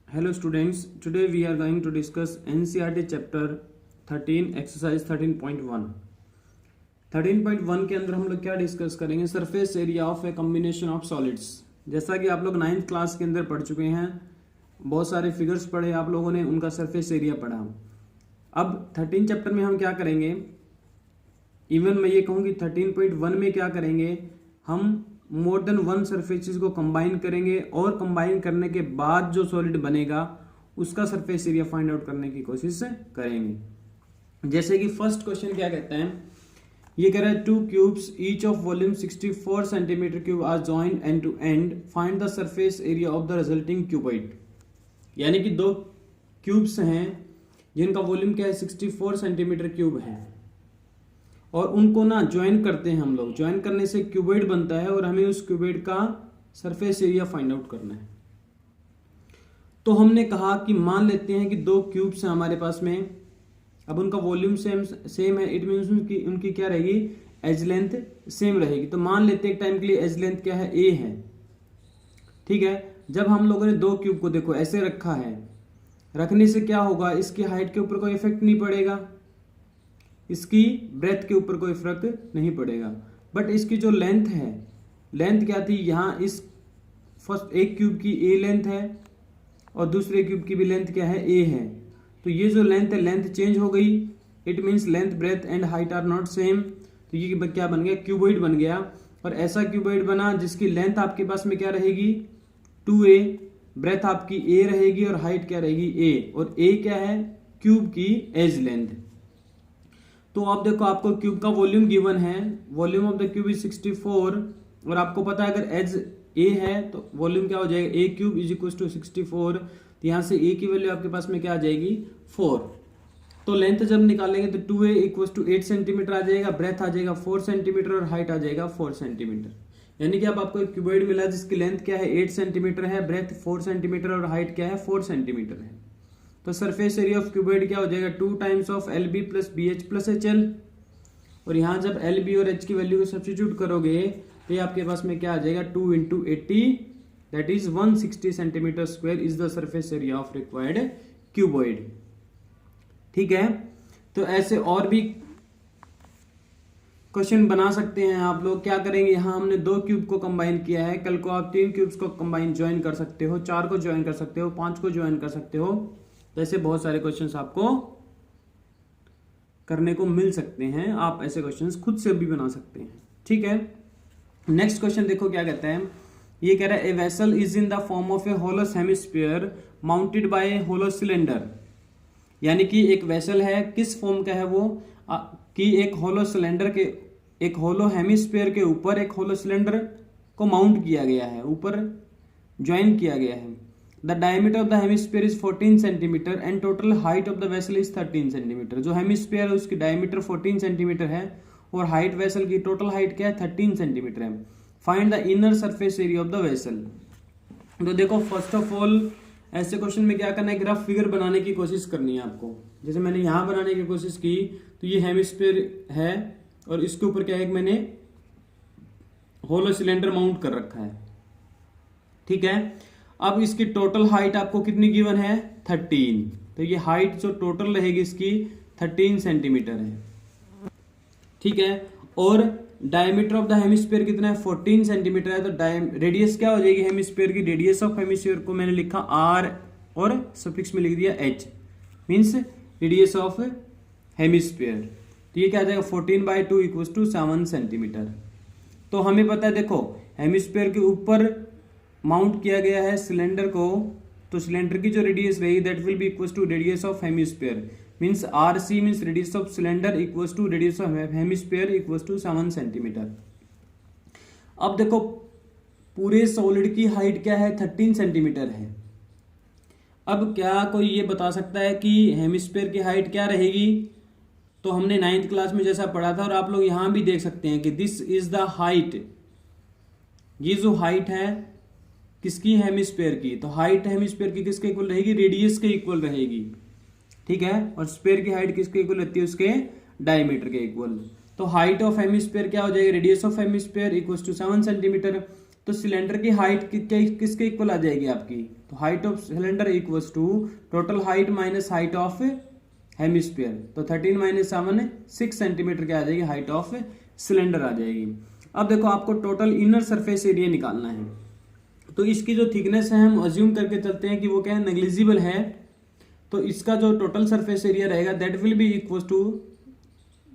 Hello students, today we are going to discuss NCERT chapter 13 exercise 13.1। 13.1 के अंदर हम लोग क्या डिस्कस करेंगे, surface area of a combination of solids. जैसा कि आप लोग 9th क्लास के अंदर पढ़ चुके हैं, बहुत सारे फिगर्स पढ़े आप लोगों ने, उनका सरफेस एरिया पढ़ा। अब 13 चैप्टर में हम क्या करेंगे, इवन मैं ये कहूँ कि 13.1 में क्या करेंगे, हम मोर देन वन सरफेसेस को कंबाइन करेंगे और कंबाइन करने के बाद जो सॉलिड बनेगा उसका सरफेस एरिया फाइंड आउट करने की कोशिश करेंगे। जैसे कि फर्स्ट क्वेश्चन क्या कहता है, ये कह रहा है 2 cubes each of volume 64 centimetre cube are joined end to end, find the surface area of the resulting cuboid. यानी कि 2 क्यूब्स हैं जिनका वॉल्यूम क्या है, 64 सेंटीमीटर क्यूब है, और उनको ना ज्वाइन करते हैं हम लोग। ज्वाइन करने से क्यूबॉइड बनता है और हमें उस क्यूबॉइड का सरफेस एरिया फाइंड आउट करना है। तो हमने कहा कि मान लेते हैं कि 2 क्यूब्स हैं हमारे पास में, अब उनका वॉल्यूम सेम है, इट मीन्स उनकी क्या रहेगी, एज लेंथ सेम रहेगी। तो मान लेते हैं एक टाइम के लिए एज लेंथ क्या है, ए है। ठीक है, जब हम लोगों ने 2 क्यूब को देखो ऐसे रखा है, रखने से क्या होगा, इसकी हाइट के ऊपर कोई इफेक्ट नहीं पड़ेगा, इसकी ब्रेथ के ऊपर कोई फर्क नहीं पड़ेगा। बट इसकी जो लेंथ है, लेंथ क्या थी, यहाँ इस फर्स्ट एक क्यूब की ए लेंथ है और दूसरे क्यूब की भी लेंथ क्या है, ए है। तो ये जो लेंथ है, लेंथ चेंज हो गई, it means length breadth and height are not same. तो ये क्या बन गया, क्यूबॉइड बन गया। और ऐसा क्यूबॉइड बना जिसकी लेंथ आपके पास में क्या रहेगी, 2a, ब्रेथ आपकी a रहेगी और हाइट क्या रहेगी, a, और a क्या है, क्यूब की एज लेंथ। तो आप देखो, आपको क्यूब का वॉल्यूम गिवन है, volume of the cube is 64, और आपको पता है अगर एज ए है तो वॉल्यूम क्या हो जाएगा, ए क्यूब इज इक्वल टू 64। तो यहां से ए की वैल्यू आपके पास में क्या आ जाएगी, 4। तो लेंथ जब निकालेंगे तो 2a इक्वल टू 8 सेंटीमीटर आ जाएगा, ब्रेथ आ जाएगा 4 सेंटीमीटर और हाइट आ जाएगा 4 सेंटीमीटर। यानी कि अब आपको एक क्यूबॉइड मिला जिसकी लेंथ क्या है, 8 सेंटीमीटर है, ब्रेथ 4 सेंटीमीटर और हाइट क्या है, 4 सेंटीमीटर है। तो सरफेस एरिया ऑफ क्यूबॉइड क्या हो जाएगा, 2 times of L B plus B H plus H L. और यहां जब एल बी और एच की वैल्यू को सब्स्टिट्यूट करोगे तो ये आपके पास में क्या आ जाएगा, 2 into 80, that is 160 centimetre square is the surface area of required cuboid. ठीक है, तो ऐसे और भी क्वेश्चन बना सकते हैं आप लोग। क्या करेंगे, यहां हमने 2 क्यूब को कंबाइन किया है, कल को आप 3 क्यूब्स को कंबाइन ज्वाइन कर सकते हो, 4 को ज्वाइन कर सकते हो, 5 को ज्वाइन कर सकते हो। ऐसे बहुत सारे क्वेश्चंस आपको करने को मिल सकते हैं, आप ऐसे क्वेश्चंस खुद से भी बना सकते हैं। ठीक है, नेक्स्ट क्वेश्चन देखो क्या कहता है, ये कह रहा है a vessel is in the form of a hollow hemisphere mounted by a hollow cylinder. यानी कि एक वेसल है, किस फॉर्म का है वो, कि एक होलो सिलेंडर के, एक होलो हेमिस्फीयर के ऊपर एक होलो सिलेंडर को माउंट किया गया है, ऊपर ज्वाइन किया गया है। The diameter of the hemisphere is 14 centimeter and total height of the vessel is 13 centimeter। जो हेमिस्फीयर है उसकी डायमीटर 14 सेंटीमीटर है और हाइट वेसल की टोटल हाइट क्या है, 13 सेंटीमीटर है। Find the inner surface area of the vessel. तो देखो, फर्स्ट ऑफ ऑल ऐसे क्वेश्चन में क्या करना है, ग्राफ फिगर बनाने की कोशिश करनी है आपको। जैसे मैंने यहां बनाने की कोशिश की, तो ये हेमिस्फीयर है और इसके ऊपर क्या है, मैंने होलो सिलेंडर माउंट कर रखा है। ठीक है, अब इसकी टोटल हाइट आपको कितनी गिवन है, 13। तो ये हाइट जो टोटल रहेगी इसकी 13 सेंटीमीटर है। ठीक है, और डायमीटर ऑफ द हेमिस्फीयर कितना है, 14 सेंटीमीटर है। तो रेडियस क्या हो जाएगी हेमिस्फीयर की, रेडियस ऑफ हेमिस्फीयर को मैंने लिखा आर और सफिक्स में लिख दिया H, means radius of hemisphere. तो ये क्या आ जाएगा, 14/2 इक्वल टू 7 सेंटीमीटर। तो हमें पता है, देखो हेमिस्फीयर के ऊपर माउंट किया गया है सिलेंडर को, तो सिलेंडर की जो रेडियस रहेगी that will be equal to radius of hemisphere, means R C means radius of cylinder equal to radius of hemisphere equal to 7 centimetre. अब देखो, पूरे सॉलिड की हाइट क्या है, 13 सेंटीमीटर है। अब क्या कोई ये बता सकता है कि हेमिस्फीयर की हाइट क्या रहेगी, तो हमने 9th क्लास में जैसा पढ़ा था, और आप लोग यहां भी देख सकते हैं कि दिस इज द हाइट। ये जो हाइट है किसकी, हेमिस्फीयर की, तो हाइट हेमिस्फीयर की किसके इक्वल रहेगी, रेडियस के इक्वल रहेगी। ठीक है, और स्फीयर की हाइट किसके इक्वल रहती है, उसके डायमीटर के इक्वल। तो हाइट ऑफ हेमिस्फीयर क्या हो जाएगी, radius of hemisphere equal to 7 centimetre. तो सिलेंडर की हाइट किसके इक्वल आ जाएगी आपकी, तो height of cylinder equals to total height minus height of hemisphere. तो 13 माइनस 7 6 सेंटीमीटर क्या आ जाएगी, हाइट ऑफ सिलेंडर आ जाएगी। अब देखो आपको टोटल इनर सरफेस एरिया निकालना है, तो इसकी जो थिकनेस है हम अज्यूम करके चलते हैं कि वो क्या है, नेग्लिजिबल है। तो इसका जो टोटल सरफेस एरिया रहेगा that will be equal to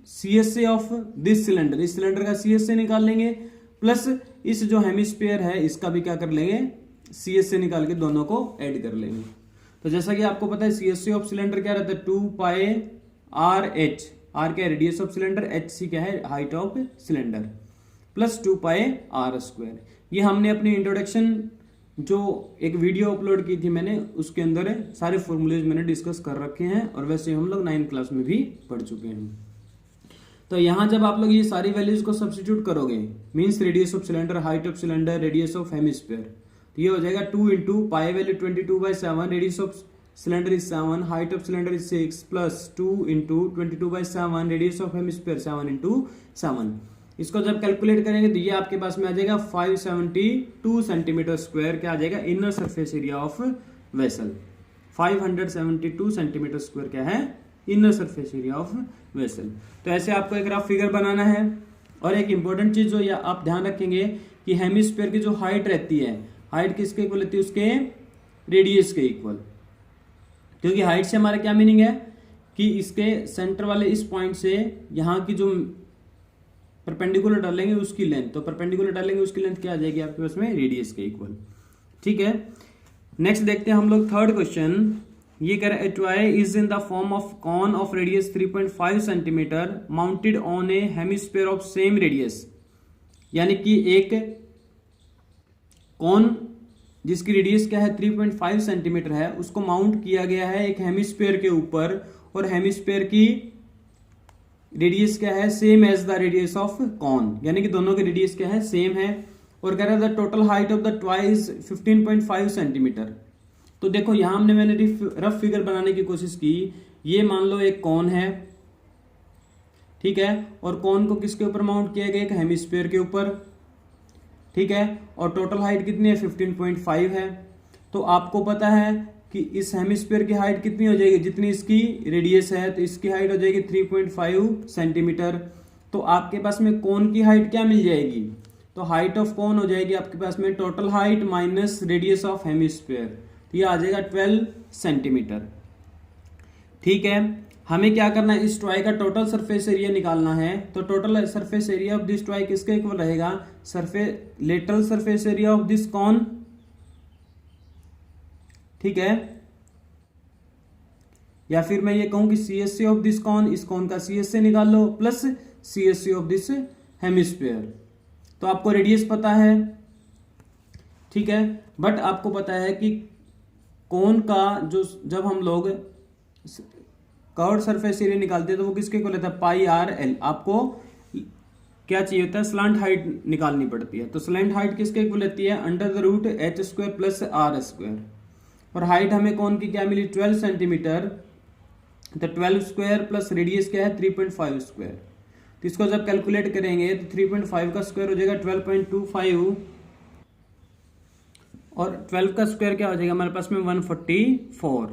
CSA of this cylinder, इस सिलेंडर का CSA निकाल लेंगे, प्लस इस जो हेमिस्फीयर है इसका भी क्या कर लेंगे, CSA निकाल के दोनों को ऐड कर लेंगे। तो जैसा कि आपको पता है CSA ऑफ सिलेंडर क्या रहता है, 2 पाई RH, R क्या है रेडियस ऑफ सिलेंडर, HC क्या है height of cylinder, plus 2 pi R square. ये हमने अपनी इंट्रोडक्शन जो एक वीडियो अपलोड की थी मैंने, उसके अंदर सारे फॉर्मूलेज मैंने डिस्कस कर रखे हैं, और वैसे हम लोग 9th क्लास में भी पढ़ चुके हैं। तो यहां जब आप लोग ये सारी वैल्यूज को सब्स्टिट्यूट करोगे, means radius of cylinder, height of cylinder, radius of hemisphere, तो ये हो जाएगा 2 into pi value 22/7, radius of cylinder is 7, height of cylinder is 6, plus 2 into 22/7, radius of hemisphere 7 into 7। इसको जब कैलकुलेट करेंगे तो ये आपके पास में आ जाएगा 572 सेंटीमीटर स्क्वायर, क्या आ जाएगा, inner surface area of vessel. 572 centimetre square क्या है, inner surface area of vessel. तो ऐसे आपको एक रफ फिगर बनाना है। और एक इंपॉर्टेंट चीज जो या आप ध्यान रखेंगे कि हेमिस्फीयर की जो हाइट रहती है, हाइट किसके इक्वल रहती है, उसके रेडियस के इक्वल। क्योंकि हाइट से हमारा क्या मीनिंग है कि इसके सेंटर वाले इस पॉइंट से यहाँ की जो परपेंडिकुलर डालेंगे उसकी लेंथ, तो परपेंडिकुलर डालेंगे उसकी लेंथ क्या आ जाएगी आपके पास में, रेडियस के इक्वल। ठीक है, नेक्स्ट देखते हैं हम लोग थर्ड क्वेश्चन। ये कह रहा है toy is in the form of cone of radius 3.5 centimetre mounted on a hemisphere of same radius. यानी कि एक कॉन जिसकी रेडियस क्या है 3.5 सेंटीमीटर है, उसको माउंट किया गया है एक हेमिस्फीयर के ऊपर, और हेमिस्फीयर की रेडियस क्या है, same as the radius of cone, यानी कि दोनों के रेडियस क्या है, सेम है। और कह रहा है the total height of the toy is 15.5 centimetre. तो देखो यहां मैंने रफ फिगर बनाने की कोशिश की। ये मान लो एक कॉन है, ठीक है, और कॉन को किसके ऊपर माउंट किया गया, एक हेमिस्फीयर के ऊपर, ठीक है, और टोटल हाइट कितनी है, 15.5 है। तो आपको पता है कि इस हेमिस्फीयर की हाइट कितनी हो जाएगी, जितनी इसकी रेडियस है, तो इसकी हाइट हो जाएगी 3.5 सेंटीमीटर। तो आपके पास में कॉन की हाइट क्या मिल जाएगी, तो हाइट ऑफ कॉन हो जाएगी आपके पास में total height minus radius of hemisphere, ये आ जाएगा 12 सेंटीमीटर। ठीक है, हमें क्या करना है, इस टॉय का टोटल सरफेस एरिया निकालना है। तो total surface area of this toy किसके इक्वल रहेगा, lateral surface area of this cone, ठीक है, या फिर मैं ये कहूं कि CSA ऑफ दिस कॉन, इस कॉन का CSA निकाल लो, plus CSA of this hemisphere. तो आपको रेडियस पता है, ठीक है, बट आपको पता है कि कॉन का जो जब हम लोग कर्व्ड सरफेस एरिया निकालते हैं तो वो किसके इक्वल रहता है, पाई आर एल। आपको क्या चाहिए होता है, स्लैंट हाइट निकालनी पड़ती है। तो स्लैंट हाइट किसके इक्वल रहती है, under the root h square plus r square. और हाइट हमें कॉन की क्या मिली, 12 सेंटीमीटर। तो 12 स्क्वायर प्लस रेडियस क्या है 3.5 स्क्वायर। तो इसको जब कैलकुलेट करेंगे तो 3.5 का स्क्वायर हो जाएगा 12.25, और 12 का स्क्वायर क्या हो जाएगा हमारे पास में 144।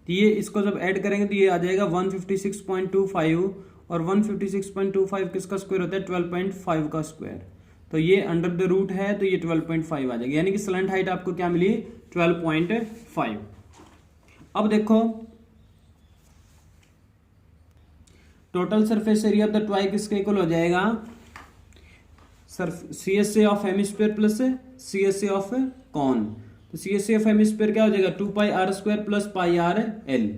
तो ये इसको जब ऐड करेंगे तो ये आ जाएगा 156.25, और 156.25 किसका स्क्वायर होता है, 12.5 का स्क्वायर। तो ये अंडर द रूट है, तो ये 12.5 आ जाएगा, यानी कि स्लैंट हाइट आपको क्या मिली, 12.5। अब देखो total surface area of the toy किसके इक्वल हो जाएगा, CSA of hemisphere plus CSA of cone. तो CSA ऑफ हेमिस्फीयर क्या हो जाएगा, 2 pi r square plus pi R L.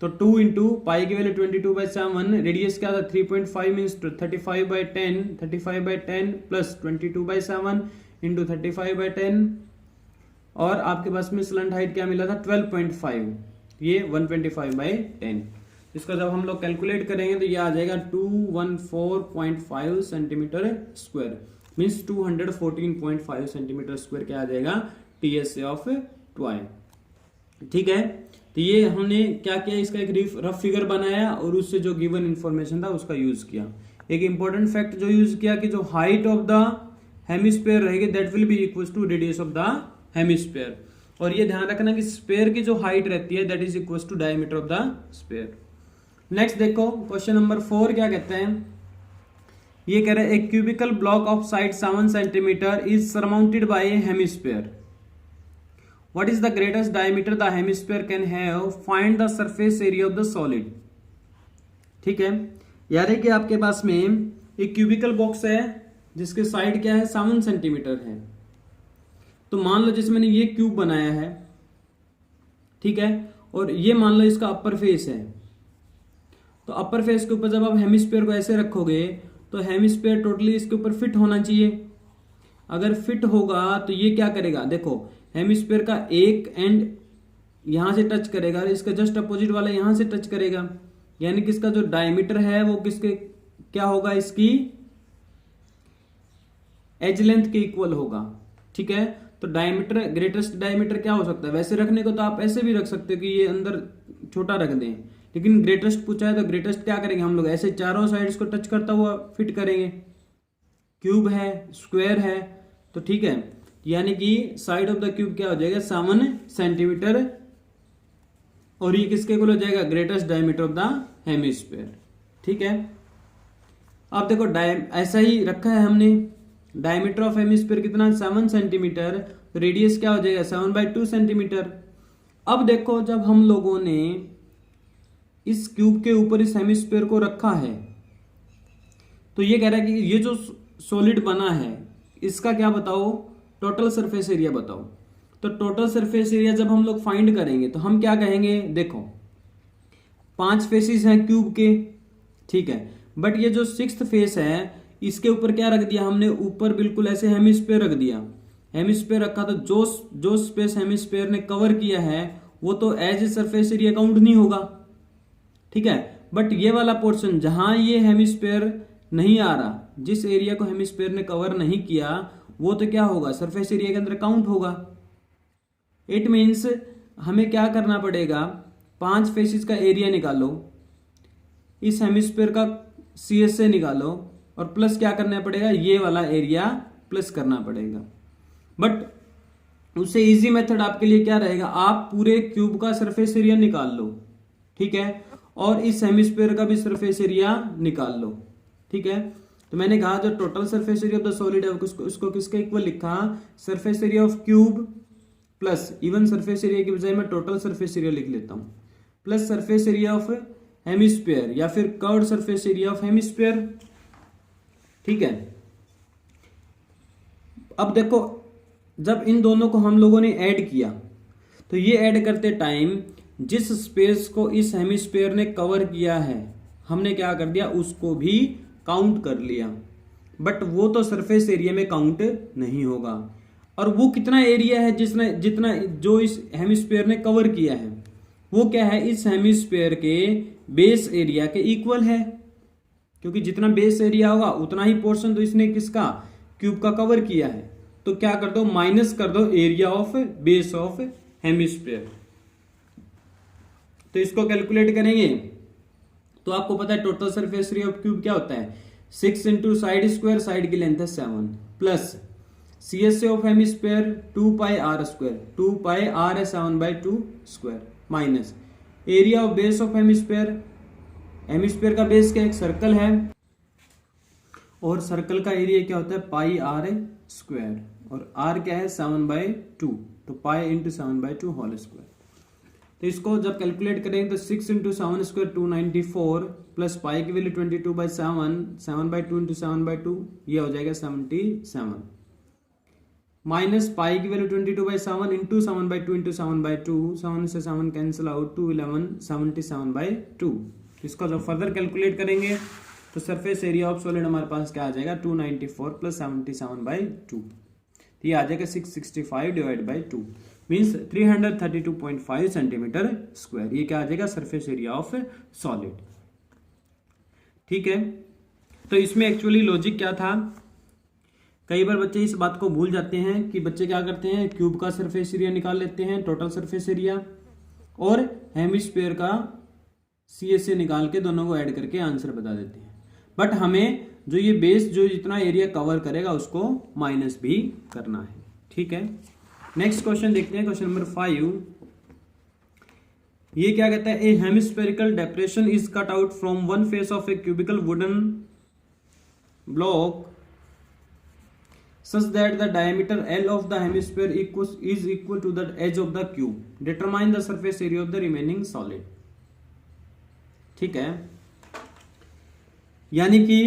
तो 2 इंटू पाई की वैल्यू 22/7, रेडियस क्या था 3.5 मीन्स 35/10, 35/10 प्लस 22/7 इंटू 35/10, और आपके पास में स्लैंट हाइट क्या मिला था 12.5, ये 125/10। इसका जब हम लोग कैलकुलेट करेंगे तो ये आ जाएगा 214.5 centimetre square, means 214.5 centimetre square क्या आ जाएगा, TSA ऑफ टॉय। ठीक है, तो ये हमने क्या किया, इसका एक रफ फिगर बनाया और उससे जो गिवन इंफॉर्मेशन था उसका यूज किया। एक इंपॉर्टेंट फैक्ट जो यूज किया कि जो हाइट ऑफ द हेमिस्फीयर रहेगी that will be equal to radius of the hemisphere. और ये ध्यान रखना कि स्फीयर की जो हाइट रहती है that is equal to diameter of the sphere. Next देखो क्वेश्चन नंबर 4 क्या कहते हैं, ये कह रहे हैं एक cubical block of side 7 centimetre is surmounted by a hemisphere, what is the greatest diameter the hemisphere can have, find the surface area of the solid. ठीक है, यार है कि आपके पास में एक क्यूबिकल बॉक्स है जिसके साइड क्या है 7 सेंटीमीटर है। तो मान लो जैसे मैंने ये क्यूब बनाया है, ठीक है, और ये मान लो इसका अपर फेस है। तो अपर फेस के ऊपर जब आप हेमिस्फीयर को ऐसे रखोगे तो हेमिस्फीयर टोटली इसके ऊपर फिट होना चाहिए। अगर फिट होगा तो ये क्या करेगा, देखो हेमिस्फीयर का एक एंड यहां से टच करेगा और इसका जस्ट अपोजिट वाला यहां से टच करेगा, यानी कि इसका जो डायमीटर है वो किसके क्या होगा, इसकी एज लेंथ के इक्वल होगा। ठीक है, तो डायमीटर ग्रेटेस्ट डायमीटर क्या हो सकता है, वैसे रखने को तो आप ऐसे भी रख सकते हो कि ये अंदर छोटा रख दें, लेकिन ग्रेटेस्ट पूछा है तो ग्रेटेस्ट क्या करेंगे हम लोग, ऐसे चारों साइड्स को टच करता हुआ फिट करेंगे। क्यूब है, स्क्वायर है, तो ठीक है, यानी कि साइड ऑफ द क्यूब क्या हो जाएगा 7 सेंटीमीटर, और ये किसके इक्वल हो जाएगा, greatest diameter of the hemisphere. ठीक है, अब देखो ऐसा ही रखा है हमने, डायमीटर ऑफ हेमिस्फीयर कितना 7 सेंटीमीटर, रेडियस क्या हो जाएगा 7/2 सेंटीमीटर। अब देखो जब हम लोगों ने इस क्यूब के ऊपर इस हेमिस्फीयर को रखा है तो ये कह रहा है कि ये जो सॉलिड बना है इसका क्या बताओ, टोटल सरफेस एरिया बताओ। तो टोटल सरफेस एरिया जब हम लोग फाइंड करेंगे तो हम क्या कहेंगे, देखो 5 फेसेस हैं क्यूब के, ठीक है, बट ये जो 6th फेस है इसके ऊपर क्या रख दिया हमने, ऊपर बिल्कुल ऐसे हेमिस्फीयर रख दिया। हेमिस्फीयर रखा तो जो स्पेस हेमिस्फीयर ने कवर किया है वो तो as a surface area count नहीं होगा। ठीक है, बट ये वाला पोर्शन जहां ये हेमिस्फीयर नहीं आ रहा, जिस एरिया को हेमिस्फीयर ने कवर नहीं किया, वो तो क्या होगा, सरफेस एरिया के अंदर काउंट होगा। इट मीन्स हमें क्या करना पड़ेगा, 5 फेसेस का एरिया निकालो, इस हेमिस्फीयर का CS से निकालो, और प्लस क्या करना पड़ेगा, ये वाला एरिया प्लस करना पड़ेगा। बट उससे इजी मेथड आपके लिए क्या रहेगा, आप पूरे क्यूब का सरफेस एरिया निकाल लो, ठीक है, और इस हेमिस्फीयर का भी सरफेस एरिया निकाल लो। ठीक है, तो मैंने कहा जो total surface area of the solid है उसको किसके इक्वल लिखा, surface area of cube plus, even surface area की बजाय मैं टोटल सरफेस एरिया लिख लेता हूं, plus surface area of hemisphere या फिर curved surface area of hemisphere. ठीक है, अब देखो जब इन दोनों को हम लोगों ने ऐड किया तो ये ऐड करते टाइम जिस स्पेस को इस हेमिस्फीयर ने कवर किया है हमने क्या कर दिया, उसको भी काउंट कर लिया, बट वो तो सरफेस एरिया में काउंट नहीं होगा। और वो कितना एरिया है जितना जो इस हेमिस्फीयर ने कवर किया है वो क्या है, इस हेमिस्फीयर के बेस एरिया के इक्वल है, क्योंकि जितना बेस एरिया होगा उतना ही पोर्शन तो इसने किसका, क्यूब का कवर किया है। तो क्या कर दो, माइनस कर दो area of base of hemisphere. तो इसको कैलकुलेट करेंगे तो आपको पता है total surface area of cube क्या होता है, 6 इंटू साइड स्क्वायर, साइड की लेंथ है 7, plus CS of hemisphere 2πr², 2πr है 7/2 square, minus area of base of hemisphere, hemisphere का बेस क्या एक सर्कल है और सर्कल का एरिया क्या होता है πr², और r क्या है 7/2, तो पाई इंटू 7/2 होल स्क्वायर। तो इसको जब कैलकुलेट करेंगे तो 6 इंटू 7 स्क्वायर 294, प्लस पाई की वैल्यू 22/7, 7/2 इंटू 7/2 ये हो जाएगा 77, माइनस पाई की वैल्यू 22/7 इंटू 7/2 इंटू 7/2, 7 से 7 कैंसिल आउट, 2 11 77/2। इसका जब फर्दर कैलकुलेट करेंगे तो सरफेस एरिया ऑफ सॉलिड हमारे पास क्या आ जाएगा 294 प्लस 77/2, तो ये आ जाएगा 665 divide by 2 means 332.5 centimetre square. ये क्या आ जाएगा, सरफेस एरिया ऑफ सॉलिड। ठीक है, तो इसमें एक्चुअली लॉजिक क्या था, कई बार बच्चे इस बात को भूल जाते हैं कि बच्चे क्या करते हैं, क्यूब का सरफेस एरिया निकाल लेते हैं, टोटल सरफेस एरिया, और हेमिस्फीयर का CS से निकाल के दोनों को ऐड करके आंसर बता देते हैं। बट हमें जो ये बेस जो जितना एरिया कवर करेगा उसको माइनस भी करना है। ठीक है, नेक्स्ट क्वेश्चन देखते हैं, क्वेश्चन नंबर 5। ये क्या कहता है, a hemispherical depression is cut out from one face of a cubical wooden block such that the diameter L of the hemisphere is equal to the edge of the cube. Determine the surface area of the remaining solid. ठीक है, यानी कि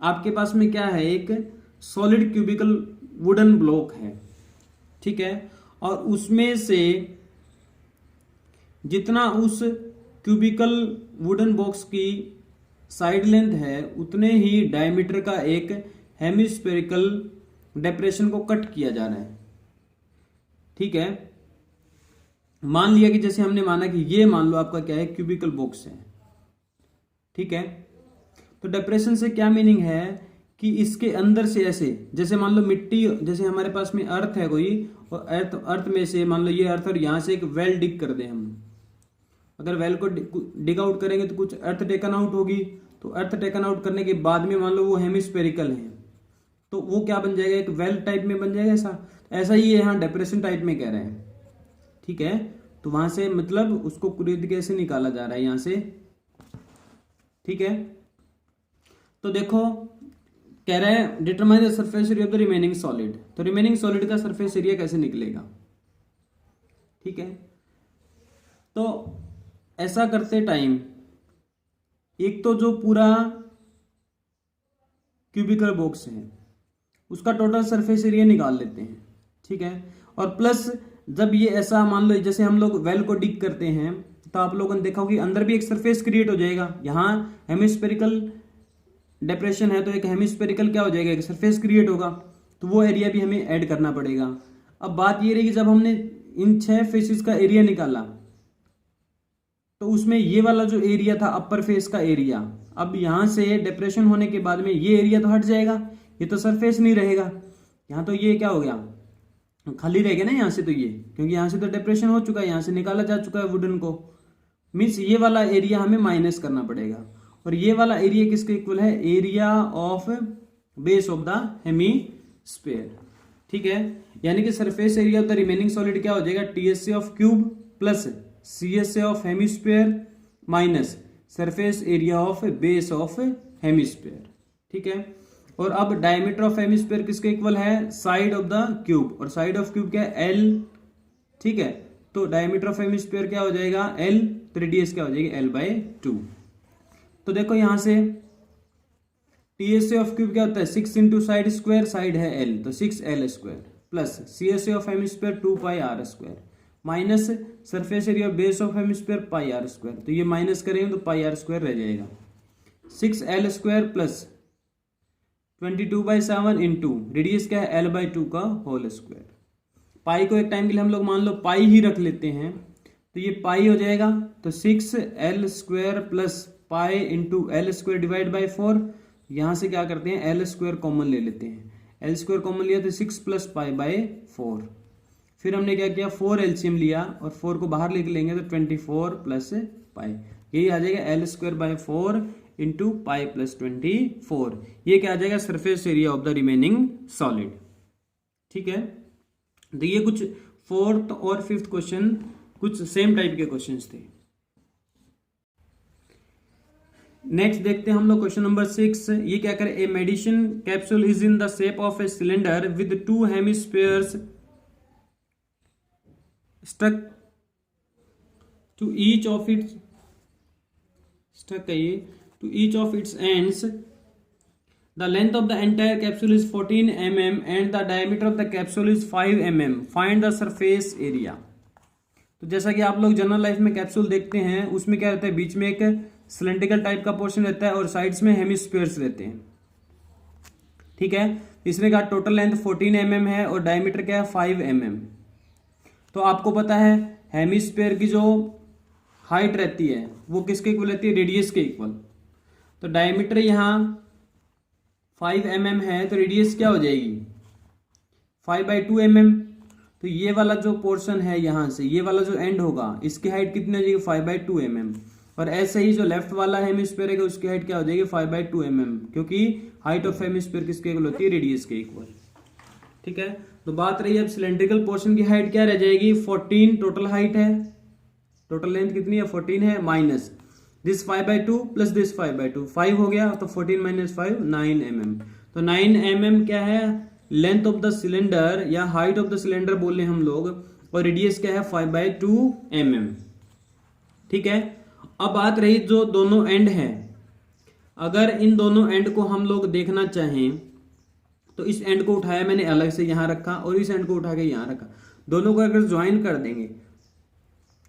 आपके पास में क्या है, एक solid cubicle wooden block है। ठीक है, और उसमें से जितना उस क्यूबिकल वुडन बॉक्स की साइड लेंथ है उतने ही डायमीटर का एक हेमिस्फेरिकल डेप्रेशन को कट किया जा रहा है। ठीक है, मान लिया कि जैसे हमने माना कि ये मान लो आपका क्या है, क्यूबिकल बॉक्स है। ठीक है, तो डेप्रेशन से क्या मीनिंग है कि इसके अंदर से ऐसे, जैसे मान लो मिट्टी, जैसे हमारे पास में अर्थ है कोई, और अर्थ में से मान लो ये अर्थ, और यहां से एक वेल डिग कर दे हम। अगर वेल को डिग आउट करेंगे तो कुछ अर्थ टेकन आउट होगी, तो अर्थ टेकन आउट करने के बाद में मान लो वो हेमिस्फेरिकल है, तो वो क्या बन जाएगा, एक वेल टाइप में बन जाएगा। ऐसा ही यहाँ डेप्रेशन टाइप में कह रहे हैं। ठीक है, तो वहां से मतलब उसको कुरेद कैसे निकाला जा रहा है यहां से। ठीक है, तो देखो कह रहा है determine the surface area of the remaining solid. तो रिमेनिंग सॉलिड का सरफेस एरिया कैसे निकलेगा। ठीक है, तो ऐसा करते टाइम एक तो जो पूरा क्यूबिकल बॉक्स है उसका टोटल सरफेस एरिया निकाल लेते हैं। ठीक है, और प्लस जब ये ऐसा मान लो जैसे हम लोग वेल को डिग करते हैं तो आप लोगों ने देखा होगा कि अंदर भी एक सरफेस क्रिएट हो जाएगा। यहाँ हेमिस्फेरिकल डेप्रेशन है तो एक हेमिस्फेरिकल क्या हो जाएगा, एक सरफेस क्रिएट होगा, तो वो एरिया भी हमें ऐड करना पड़ेगा। अब बात ये रही कि जब हमने इन 6 फेसेस का एरिया निकाला तो उसमें ये वाला जो एरिया था अपर फेस का एरिया, अब यहां से डिप्रेशन होने के बाद में ये एरिया तो हट जाएगा, ये तो सरफेस नहीं रहेगा। यहाँ तो ये क्या हो गया, खाली रह गया ना यहाँ से, तो ये क्योंकि यहाँ से तो डिप्रेशन हो चुका है, यहाँ से निकाला जा चुका है वुडन को, मीन्स ये वाला एरिया हमें माइनस करना पड़ेगा। और ये वाला एरिया किसके इक्वल है, area of base of the hemisphere. ठीक है, यानी कि surface area of the remaining solid क्या हो जाएगा, TSA of cube plus CSA of hemisphere minus surface area of base of hemisphere. ठीक है, और अब डायमीटर ऑफ हेमिस्फीयर किसके इक्वल है, साइड ऑफ द क्यूब, और साइड ऑफ क्यूब क्या है, L। ठीक है, तो डायमीटर ऑफ हेमिस्फीयर क्या हो जाएगा, L, तो रेडियस क्या हो जाएगी, L/2। तो देखो यहां से TSA ऑफ क्यूब क्या होता है, 6 इंटू साइड स्क्वायर, साइड है L तो 6L square, plus CSA of hemisphere 2πr square, minus surface area base of hemisphere πr square, तो ये माइनस करेंगे तो πr स्क्वायर रह जाएगा, 6L square plus 22/7 into radius क्या है, L/2 का होल स्क्वायर। पाई को एक टाइम के लिए हम लोग मान लो पाई ही रख लेते हैं, तो ये पाई हो जाएगा, तो 6L square plus pi into L square divide by 4। यहां से क्या करते हैं, L स्क्वायर कॉमन ले लेते हैं, L स्क्वायर कॉमन लिया तो 6 प्लस पाई बाई 4। फिर हमने क्या किया, 4 एलसीएम लिया और 4 को बाहर लेके लेंगे तो 24 प्लस पाई, यही आ जाएगा L square by 4 into pi plus 24। ये क्या आ जाएगा, surface area of the remaining solid. ठीक है, तो ये कुछ 4th और 5th क्वेश्चन कुछ सेम टाइप के क्वेश्चंस थे। नेक्स्ट देखते हैं हम लोग क्वेश्चन नंबर 6। ये क्या करे, a medicine capsule is in the shape of a cylinder with 2 hemispheres stuck to each of its ends. The length of the entire capsule is 14 mm and the diameter of the capsule is 5 mm. Find the surface area. तो जैसा कि आप लोग general life में capsule देखते हैं, उसमें क्या रहता है, बीच में एक सिलेंड्रिकल टाइप का पोर्शन रहता है और साइड्स में हेमिस्फीयर्स रहते हैं। ठीक है, इसमें का टोटल लेंथ 14 mm है और डायमीटर क्या है, 5 mm। तो आपको पता है हेमिस्फीयर की जो हाइट रहती है वो किसके इक्वल रहती है, रेडियस के इक्वल। तो डायमीटर यहाँ 5 mm है तो रेडियस क्या हो जाएगी, 5/2 mm। तो ये वाला जो पोर्शन है यहाँ से, ये वाला जो एंड होगा, इसकी हाइट कितनी हो जाएगी, 5/2 mm। और ऐसे ही जो लेफ्ट वाला हेमिस्फीयर है उसकी हाइट क्या हो जाएगी 5/2 mm, क्योंकि हाइट ऑफ हेमिस्फीयर किसके इक्वल होती है, रेडियस के इक्वल। ठीक है, तो बात रही अब सिलेंड्रिकल पोर्शन की हाइट क्या रह जाएगी 14 टोटल हाइट है, टोटल लेंथ कितनी है 14 है, माइनस दिस 5/2 प्लस दिस 5/2, 5 हो गया तो 14 माइनस 5 9 mm। तो 9 mm क्या है लेंथ ऑफ द सिलेंडर या हाइट ऑफ द सिलेंडर बोल रहे हम लोग, और रेडियस क्या है 5/2 mm। ठीक है, अब बात रही जो दोनों एंड है, अगर इन दोनों एंड को हम लोग देखना चाहें तो इस एंड को उठाया मैंने अलग से यहां रखा और इस एंड को उठा के यहां रखा, दोनों को अगर ज्वाइन कर देंगे,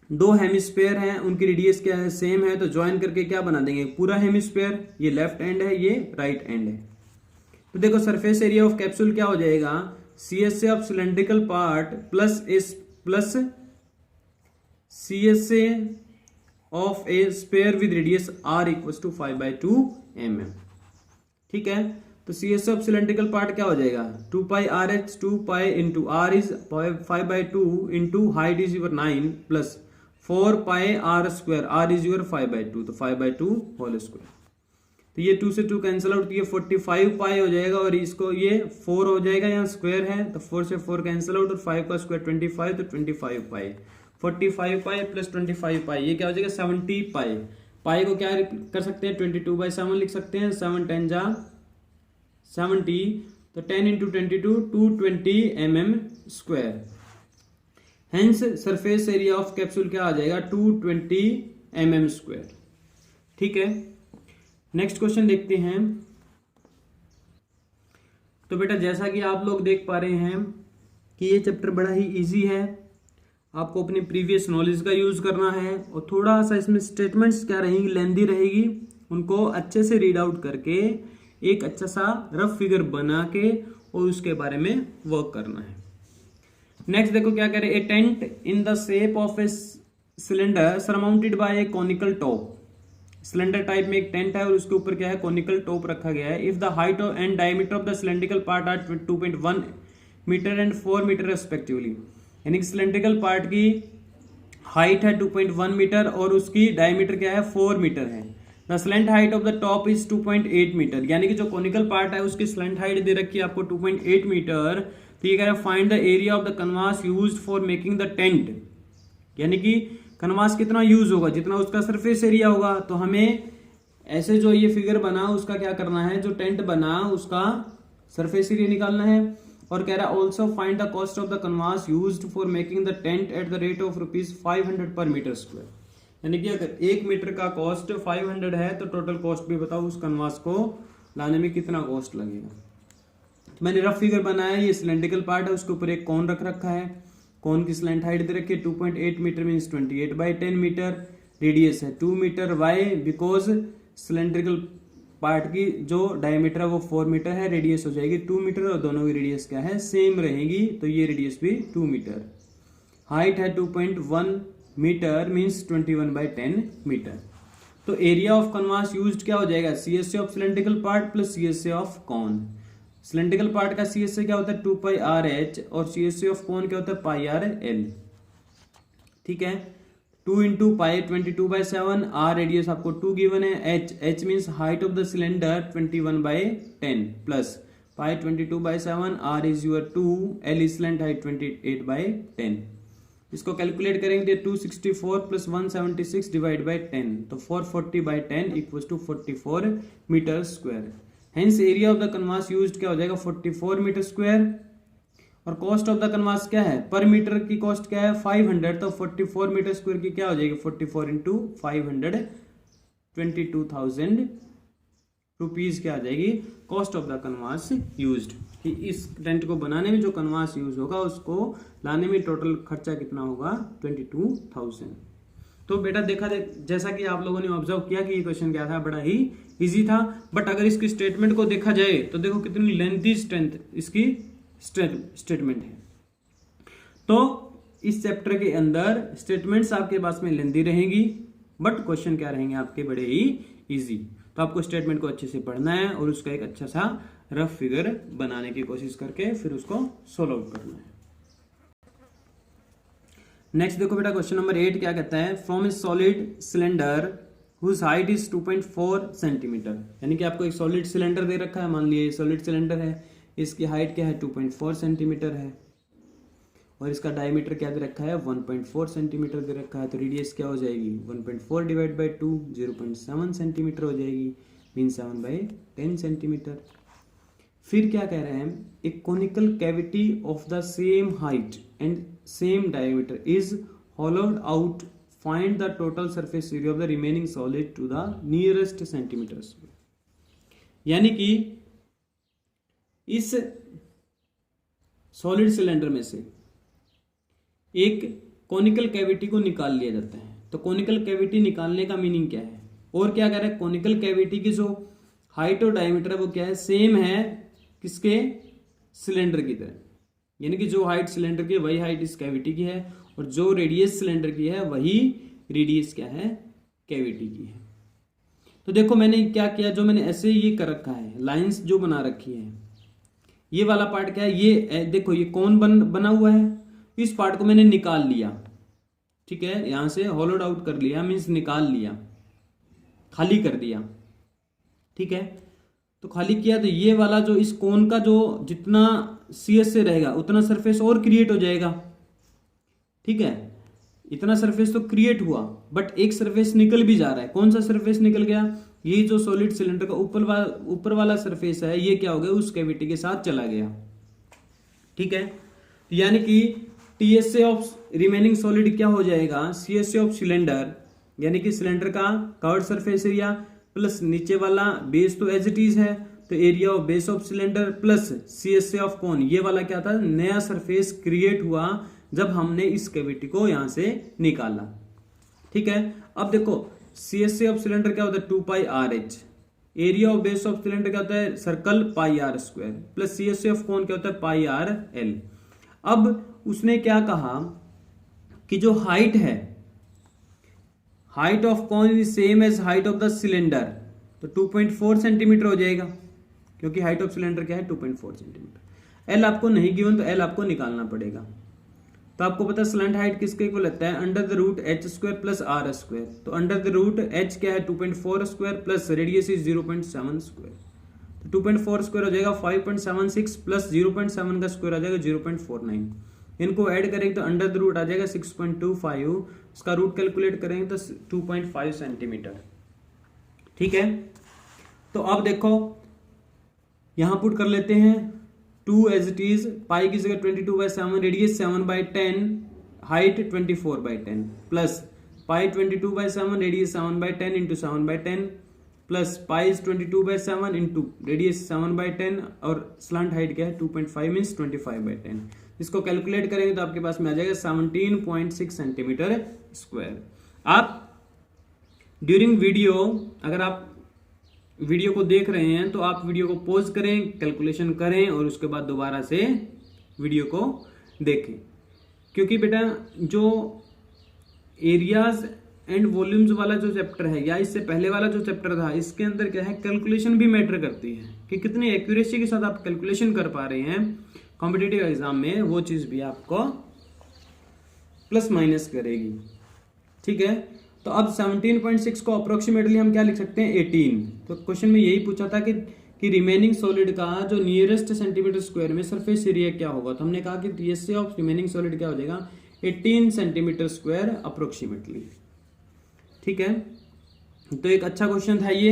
दो हेमिस्फीयर हैं उनकी रेडियस क्या है सेम है, तो ज्वाइन करके क्या बना देंगे पूरा हेमिस्फीयर, ये लेफ्ट एंड है ये राइट एंड है। तो देखो सरफेस एरिया ऑफ कैप्सूल क्या हो जाएगा CSA of cylindrical part plus CSA of a sphere with radius r equal to 5/2 mm। ठीक है, तो CSA ऑफ सिलेंड्रिकल पार्ट क्या हो जाएगा 2 pi RH, 2 pi into r is 5/2 into height is your 9 plus 4 pi r square, r is your 5/2, तो 5/2 whole square. तो ये 2 से 2 कैंसिल आउट, ये 45 पाई हो जाएगा और इसको ये 4 हो जाएगा, यहाँ स्क्वायर है तो 4 से 4 कैंसिल आउट और 5 का स्क्वायर 25, तो 25 पाई, 45 पाई प्लस 25 पाई, ये क्या हो जाएगा 70 पाई। पाई को क्या कर सकते हैं 22/7 लिख सकते हैं, 7 10 जा 70, तो 10 into 22 220 mm square. Hence surface area of capsule क्या आ जाएगा 220 mm स्क्वायर। ठीक है, नेक्स्ट क्वेश्चन देखते हैं। तो बेटा जैसा कि आप लोग देख पा रहे हैं कि ये चैप्टर बड़ा ही इजी है, आपको अपनी प्रीवियस नॉलेज का यूज करना है और थोड़ा सा इसमें स्टेटमेंट्स क्या रहेंगी लेंदी रहेगी, उनको अच्छे से रीड आउट करके एक अच्छा सा रफ फिगर बना के और उसके बारे में वर्क करना है। नेक्स्ट देखो क्या कह रहे, a tent in the shape of a cylinder surmounted by a conical top. Cylinder type में एक टेंट है और उसके ऊपर क्या है कॉनिकल टॉप रखा गया है। If the height and diameter of the cylindrical part are 2.1 metre and 4 metre respectively, यानी सिलेंड्रिकल पार्ट की हाइट है 2.1 मीटर और उसकी डायमीटर क्या है 4 मीटर है। The slant height of the top is 2.8 metre, यानी कि जो कॉनिकल पार्ट है उसकी स्लेंट हाइट दे रखी है आपको 2.8 मीटर। तो ये कह रहा है find the area of the canvas used for making the tent, यानी कि कनवास कितना यूज होगा जितना उसका सरफेस एरिया होगा। तो हमें ऐसे जो ये फिगर बना उसका क्या करना है, जो टेंट बना उसका सरफेस एरिया निकालना है। और कह रहा है also find the cost of the canvas used for making the tent at the rate of ₹500 per metre square, यानी कि अगर 1 मीटर का कॉस्ट 500 है तो टोटल कॉस्ट भी बताओ उस कनवास को लाने में कितना कॉस्ट लगेगा। तो मैंने रफ फिगर बनाया, ये सिलेंड्रिकल पार्ट है उसके ऊपर एक कोन रख रखा है, कोन की स्लेंट हाइट दे रखी है 2.8 मीटर मीन्स 28/10 मीटर, रेडियस है 2 metre. Why because cylindrical part की जो डायमीटर है वो 4 मीटर है, रेडियस हो जाएगी 2 मीटर और दोनों की रेडियस क्या है सेम रहेगी, तो ये रेडियस भी 2 मीटर। हाइट है 2.1 मीटर मीन्स 21/10 मीटर। तो एरिया ऑफ कनवास यूज्ड क्या हो जाएगा CSA of cylindrical part plus CSA of cone. Cylindrical part का CSA क्या होता है 2 pi RH और CSA ऑफ कॉन क्या होता है pi r/l। ठीक है, 2 इंटू पाई 22/7, r रेडियस आपको 2 गिवन है, h means height of the cylinder 21/10 plus pi 22/7, r is your 2, l is slant height 28/10। इसको कैलकुलेट करेंगे 264 प्लस 176 डिवाइड बाई 10, तो 440/10 equal to 44 metre square. Hence area of the canvas used क्या हो जाएगा 44 metre square. और cost of the canvas क्या है पर मीटर की कॉस्ट क्या है 500, तो 44 मीटर स्क्वायर की क्या हो जाएगी 44 इंटू 500 22,000 रुपीज क्या आ जाएगी cost of the canvas used. कि इस टेंट को बनाने में जो कनवास यूज होगा उसको लाने में टोटल खर्चा कितना होगा 22,000। तो बेटा देखा जैसा कि आप लोगों ने ऑब्जर्व किया कि ये क्वेश्चन क्या था बड़ा ही इजी था, बट अगर इसकी स्टेटमेंट को देखा जाए तो देखो कितनी लेंथी स्ट्रेंथ इसकी स्टेटमेंट है। तो इस चैप्टर के अंदर स्टेटमेंट्स आपके पास में लेंथी रहेंगी बट क्वेश्चन क्या रहेंगे आपके बड़े ही इजी। तो आपको स्टेटमेंट को अच्छे से पढ़ना है और उसका एक अच्छा सा रफ फिगर बनाने की कोशिश करके फिर उसको सोल्व आउट करना है। नेक्स्ट देखो बेटा क्वेश्चन नंबर 8 क्या कहता है, from a solid cylinder whose height is 2.4 centimetre. यानी कि आपको एक सॉलिड सिलेंडर दे रखा है, मान लिया ये सॉलिड सिलेंडर है, इसकी हाइट क्या है 2.4 सेंटीमीटर है और इसका डायमीटर क्या दे रखा है 1.4 सेंटीमीटर दे रखा है। तो रेडियस क्या हो जाएगी 1.4 डिवाइड बाई 2 0.7 सेंटीमीटर हो जाएगी, मीन 7/10 सेंटीमीटर। फिर क्या कह रहे हैं, एक conical cavity of the same height and same diameter is hollowed out, find the total surface area of the remaining solid to the nearest centimetre. यानी कि इस सॉलिड सिलेंडर में से एक कोनिकल कैविटी को निकाल लिया जाता है। तो कोनिकल कैविटी निकालने का मीनिंग क्या है, और क्या कह रहा है, कोनिकल कैविटी की जो हाइट और डायमीटर है वो क्या है, सेम है किसके, सिलेंडर की तरह। यानी कि जो हाइट सिलेंडर की है वही हाइट इस कैविटी की है, और जो रेडियस सिलेंडर की है वही रेडियस क्या है, कैविटी की है। तो देखो मैंने क्या किया, जो मैंने ऐसे ये कर रखा है, लाइंस जो बना रखी है, ये वाला पार्ट क्या है, ये देखो ये कौन बना हुआ है, इस पार्ट को मैंने निकाल लिया, ठीक है, यहां से होलोड आउट कर लिया, मीन्स निकाल लिया, खाली कर दिया, ठीक है। तो खाली किया तो ये वाला जो इस कोन का जो जितना सीएस से रहेगा उतना सरफेस और क्रिएट हो जाएगा, ठीक है। इतना सरफेस तो क्रिएट हुआ, बट एक सरफेस निकल भी जा रहा है। कौन सा सरफेस निकल गया, ये जो सॉलिड सिलेंडर का ऊपर वाला सरफेस है, ये क्या हो गया, उस कैविटी के साथ चला गया, ठीक है। यानी कि टीएसए ऑफ रिमेनिंग सॉलिड क्या हो जाएगा, सीएसए ऑफ सिलेंडर, यानी कि सिलेंडर का कवर्ड सरफेस एरिया प्लस नीचे वाला बेस तो एज इट इज है, तो area of base of cylinder plus CSA of cone, ये वाला क्या था, नया सरफेस क्रिएट हुआ जब हमने इस कैविटी को यहां से निकाला, ठीक है। अब देखो सीएसए ऑफ सिलेंडर क्या होता है 2πRh, area of base of cylinder क्या होता है circle πr² plus CSA of cone क्या होता है πrl। अब उसने क्या कहा कि जो हाइट है, height of cone is same as height of the cylinder, तो 2.4 सेंटीमीटर हो जाएगा, क्योंकि हाइट ऑफ सिलेंडर क्या है 2.4 सेंटीमीटर। एल आपको नहीं गिवन तो एल आपको निकालना पड़ेगा। तो आपको पता है स्लैंट हाइट किसके इक्वल लगता है, under the root h² plus r²। तो अंडर द रूट h क्या है 2.4² प्लस रेडियस इज 0.7², तो 2.4² हो जाएगा 5.76 प्लस 0.7 का स्क्वायर आ जाएगा 0.49। इनको ऐड करेंगे तो अंडर द रूट आ जाएगा 6.25, उसका रूट कैलकुलेट करेंगे तो 2.5 सेंटीमीटर, ठीक है। तो अब देखो यहां पुट कर लेते हैं 2 एज इट इज, पाई की जगह 22/7, radius 7/10, height 24/10 plus pi 22/7, radius 7/10 into 7/10 plus pi is 22/7 into radius 7/10 और स्लैंट हाइट क्या है 2.5 मीन्स 25/10। इसको कैलकुलेट करेंगे तो आपके पास में आ जाएगा 17.6 सेंटीमीटर स्क्वायर। आप ड्यूरिंग वीडियो, अगर आप वीडियो को देख रहे हैं तो आप वीडियो को पॉज करें, कैलकुलेशन करें और उसके बाद दोबारा से वीडियो को देखें, क्योंकि बेटा जो एरियाज एंड वॉल्यूम्स वाला जो चैप्टर है या इससे पहले वाला जो चैप्टर था, इसके अंदर क्या है कैलकुलेशन भी मैटर करती है कि कितनी एक्यूरेसी के साथ आप कैलकुलेशन कर पा रहे हैं कॉम्पिटिटिव एग्जाम में, वो चीज भी आपको प्लस माइनस करेगी, ठीक है। तो अब 17.6 को अप्रोक्सीमेटली हम क्या लिख सकते हैं 18। तो क्वेश्चन में यही पूछा था कि रिमेनिंग सॉलिड का जो नियरेस्ट सेंटीमीटर स्क्वायर में सरफेस एरिया क्या होगा, तो हमने कहा कि टीएसए ऑफ रिमेनिंग सॉलिड क्या हो जाएगा 18 सेंटीमीटर स्क्वायर अप्रोक्सीमेटली, ठीक है। तो एक अच्छा क्वेश्चन था ये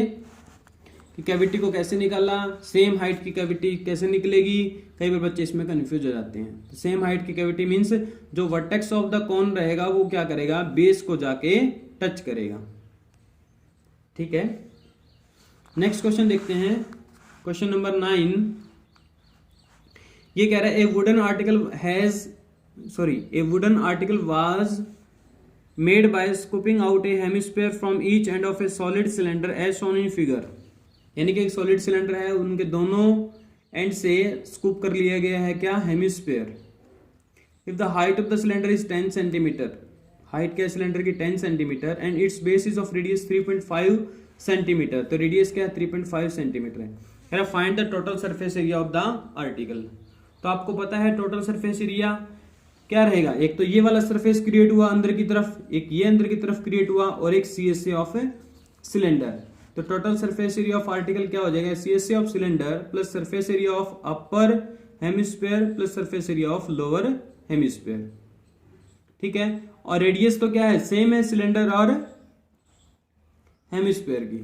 कि कैविटी को कैसे निकाला, सेम हाइट की कैविटी कैसे निकलेगी, कई बार बच्चे इसमें कंफ्यूज हो जाते हैं। तो सेम हाइट की कैविटी मींस जो वर्टेक्स ऑफ द कोन रहेगा वो क्या करेगा, बेस को जाके टच करेगा, ठीक है। नेक्स्ट क्वेश्चन देखते हैं, क्वेश्चन नंबर 9। ये कह रहा है a wooden article was made by scooping out a hemisphere from each end of a solid cylinder as shown in figure. यानी कि एक सॉलिड सिलेंडर है, उनके दोनों एंड से स्कूप कर लिया गया है क्या, hemisphere. If the height of the cylinder is 10 centimetre, height क्या है सिलेंडर की 10 centimetre, and it's base is of radius 3.5 centimetre, तो रेडियस क्या है 3.5 सेंटीमीटर है। Find the total surface area of the article. तो आपको पता है टोटल सरफेस एरिया क्या रहेगा, एक तो ये वाला सरफेस क्रिएट हुआ अंदर की तरफ, एक ये अंदर की तरफ क्रिएट हुआ और एक सीएसए ऑफ सिलेंडर। तो total surface area of article क्या हो जाएगा, CSA of cylinder plus surface area of upper hemisphere plus surface area of lower hemisphere. ठीक है, और रेडियस तो क्या है, सेम है सिलेंडर और हेमिस्फीयर की।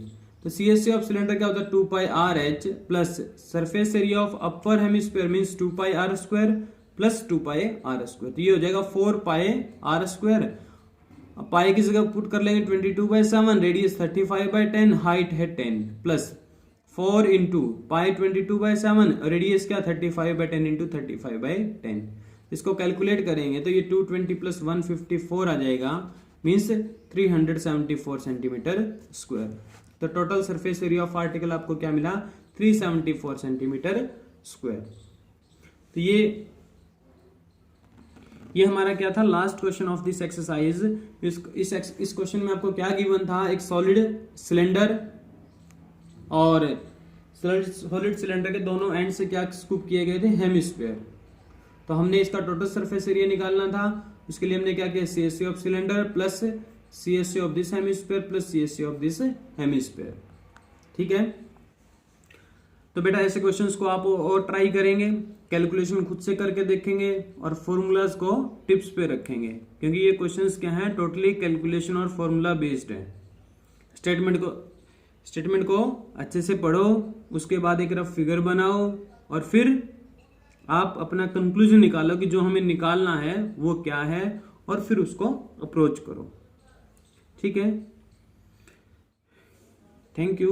तो CSA ऑफ सिलेंडर क्या होता है 2πRH plus surface area of upper hemisphere means 2πr² plus 2πr²। तो ये हो जाएगा 4πr²। अब पाई की जगह पुट कर लेंगे 22/7, रेडियस 35/10, हाइट है 10 प्लस 4 इंटू पाई 22/7, रेडियस क्या 35/10 इंटू 35/10। इसको कैलकुलेट करेंगे तो ये 220 प्लस 154 आ जाएगा, मीन्स 374 सेंटीमीटर स्क्वायर। तो total surface area of article आपको क्या मिला, 374 सेंटीमीटर स्क्वायर। तो ये हमारा क्या था, last question of this exercise. इस क्वेश्चन में आपको क्या गिवन था, एक सॉलिड सिलेंडर और सॉलिड सिलेंडर के दोनों एंड से क्या स्कूप किए गए थे, हेमिस्फीयर। तो हमने इसका टोटल सरफेस एरिया निकालना था, उसके लिए हमने क्या किया, CSA of cylinder plus CSA of this hemisphere plus CSA of this hemisphere. ठीक है, तो बेटा ऐसे क्वेश्चंस को आप और ट्राई करेंगे, कैलकुलेशन खुद से करके देखेंगे और फॉर्मूलाज को टिप्स पे रखेंगे, क्योंकि ये क्वेश्चंस क्या हैं, टोटली कैलकुलेशन और फॉर्मूला बेस्ड है। स्टेटमेंट को अच्छे से पढ़ो, उसके बाद एक रफ फिगर बनाओ और फिर आप अपना कंक्लूजन निकालो कि जो हमें निकालना है वो क्या है, और फिर उसको अप्रोच करो। ठीक है, थैंक यू।